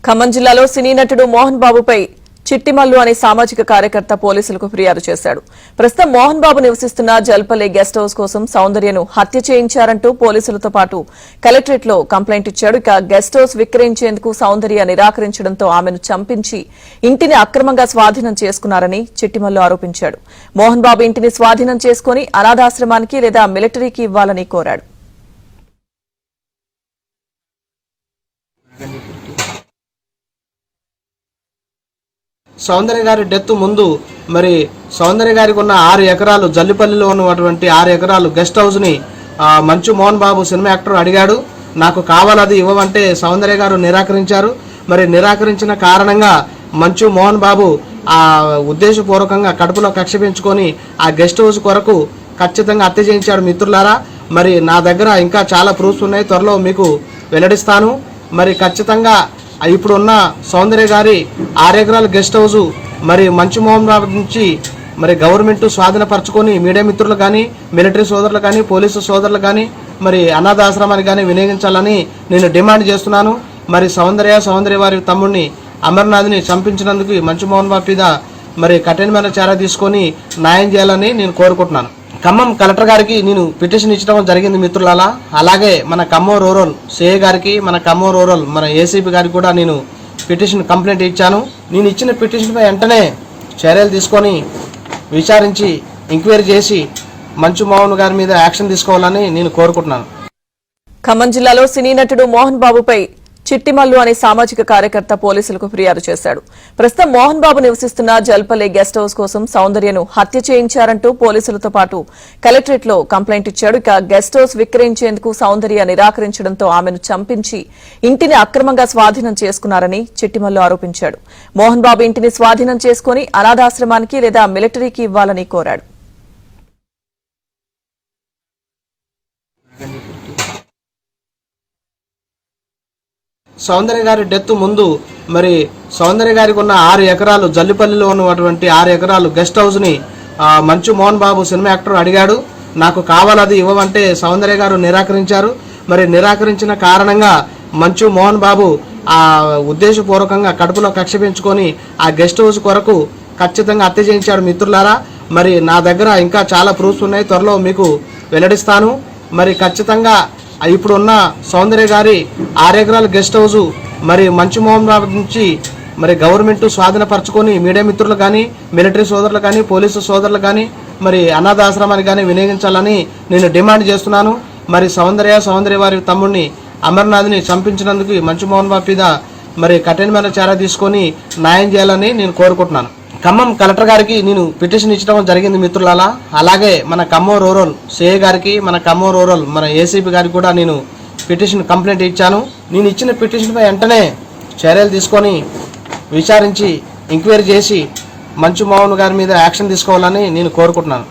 ఖమ్మం జిల్లాలో సినీ నటుడు మోహన్ బాబుపై చిట్టిమల్లు అనే సామాజిక కార్యకర్త పోలీసులకు ఫిర్యాదు చేశాడు. ప్రస్తుతం మోహన్ బాబు నివసిస్తున్న జల్పల్లి గెస్ట్ హౌస్ కోసం సౌందర్యను హత్య చేయించారంటూ పోలీసులతో పాటు కలెక్టరేట్ లో కంప్లైంట్ ఇచ్చాడు. ఇక గెస్ట్ హౌస్ విక్రయించేందుకు సౌందర్య నిరాకరించడంతో ఆమెను చంపించి ఇంటిని అక్రమంగా స్వాధీనం చేసుకున్నారని చిట్టిమల్లు ఆరోపించాడు. మోహన్ బాబు ఇంటిని స్వాధీనం చేసుకుని అనాథాశ్రమానికి లేదా మిలిటరీకి ఇవ్వాలని కోరాడు. సౌందర్య గారి డెత్ ముందు మరి సౌందర్య గారికి ఉన్న 6 ఎకరాలు జల్లిపల్లిలో ఉన్నటువంటి 6 ఎకరాలు గెస్ట్ హౌస్ ని మంచు మోహన్ బాబు సినిమా యాక్టర్ అడిగాడు. నాకు కావాలది ఇవ్వమంటే సౌందర్య గారు నిరాకరించారు. మరి నిరాకరించిన కారణంగా మంచు మోహన్ బాబు ఉద్దేశపూర్వకంగా కడుపులో కక్ష పెంచుకొని ఆ గెస్ట్ హౌస్ కొరకు ఖచ్చితంగా హత్య చేయించాడు. మిత్రులారా, మరి నా దగ్గర ఇంకా చాలా ప్రూఫ్స్ ఉన్నాయి, త్వరలో మీకు వెల్లడిస్తాను. మరి ఖచ్చితంగా ఇప్పుడున్న సౌందర్య గారి 6 ఎకరాల గెస్ట్ హౌస్ మరి మంచు మోహన్ బాబు నుంచి మరి గవర్నమెంట్ స్వాధీనపరచుకొని మీడియా మిత్రులు కానీ, మిలిటరీ సోదరులు కానీ, పోలీసు సోదరులు కానీ, మరి అనాథాశ్రమాన్ని కానీ వినియోగించాలని నేను డిమాండ్ చేస్తున్నాను. మరి సౌందర్య వారి తమ్ముడిని అమర్నాథ్ని చంపించినందుకు మంచు మోహన్ బాబు మీద మరి కఠినమైన చర్య తీసుకొని న్యాయం చేయాలని నేను కోరుకుంటున్నాను. ఖమ్మం కలెక్టర్ గారికి నేను పిటిషన్ ఇచ్చడం జరిగింది మిత్రులారా. అలాగే మన ఖమ్మం రూరల్ సిఐ గారికి, మన ఖమ్మం రూరల్ మన ఏసీపీ గారికి కూడా నేను పిటిషన్ కంప్లైంట్ ఇచ్చాను. నేను ఇచ్చిన పిటిషన్ పై వెంటనే చర్యలు తీసుకొని విచారించి ఎంక్వైరీ చేసి మంచు మోహన్ గారి మీద యాక్షన్ తీసుకోవాలని నేను కోరుకుంటున్నాను. ఖమ్మం జిల్లాలో సినీ నటుడు మోహన్ బాబుపై చిట్టిమల్లు అనే సామాజిక కార్యకర్త పోలీసులకు ఫిర్యాదు చేశాడు. ప్రస్తుతం మోహన్ బాబు నివసిస్తున్న జల్పల్లి గెస్ట్ హౌస్ కోసం సౌందర్యను హత్య చేయించారంటూ పోలీసులతో పాటు కలెక్టరేట్ లో కంప్లైంట్ ఇచ్చాడు. ఇక గెస్ట్ హౌస్ విక్రయించేందుకు సౌందర్య నిరాకరించడంతో ఆమెను చంపించి ఇంటిని అక్రమంగా స్వాధీనం చేసుకున్నారని చిట్టిమల్లు ఆరోపించాడు. మోహన్ బాబు ఇంటిని స్వాధీనం చేసుకుని అనాథాశ్రమానికి లేదా మిలిటరీకి ఇవ్వాలని కోరాడు. సౌందర్య గారి డెత్ ముందు మరి సౌందర్య గారికి ఉన్న 6 ఎకరాలు జల్లిపల్లిలో ఉన్నటువంటి 6 ఎకరాలు గెస్ట్ హౌస్ ని మంచు మోహన్ బాబు సినిమా యాక్టర్ అడిగాడు. నాకు కావాలది ఇవ్వమంటే సౌందర్య గారు నిరాకరించారు. మరి నిరాకరించిన కారణంగా మంచు మోహన్ బాబు ఉద్దేశపూర్వకంగా కడుపులో కక్ష పెంచుకొని ఆ గెస్ట్ హౌస్ కొరకు ఖచ్చితంగా హత్య చేయించాడు. మిత్రులారా, మరి నా దగ్గర ఇంకా చాలా ప్రూఫ్స్ ఉన్నాయి, త్వరలో మీకు వెల్లడిస్తాను. మరి ఖచ్చితంగా ఇప్పుడున్న సౌందర్య గారి 6 ఎకరాల గెస్ట్ హౌస్ మరి మంచు మోహన్ బాబు నుంచి మరి గవర్నమెంట్ స్వాధీనపరచుకొని మీడియా మిత్రులు కానీ, మిలిటరీ సోదరులు కానీ, పోలీసు సోదరులు కానీ, మరి అనాథాశ్రమాన్ని కానీ వినియోగించాలని నేను డిమాండ్ చేస్తున్నాను. మరి సౌందర్య వారి తమ్ముడిని అమర్నాథ్ని చంపించినందుకు మంచు మోహన్ బాబు మీద మరి కఠినమైన చర్య తీసుకొని న్యాయం చేయాలని నేను కోరుకుంటున్నాను. ఖమ్మం కలెక్టర్ గారికి నేను పిటిషన్ ఇచ్చడం జరిగింది మిత్రులారా. అలాగే మన ఖమ్మం రూరల్ సిఐ గారికి, మన ఖమ్మం రూరల్ మన ఏసీపీ గారికి కూడా నేను పిటిషన్ కంప్లైంట్ ఇచ్చాను. నేను ఇచ్చిన పిటిషన్ పై వెంటనే చర్యలు తీసుకొని విచారించి ఎంక్వైరీ చేసి మంచు మోహన్ గారి మీద యాక్షన్ తీసుకోవాలని నేను కోరుకుంటున్నాను.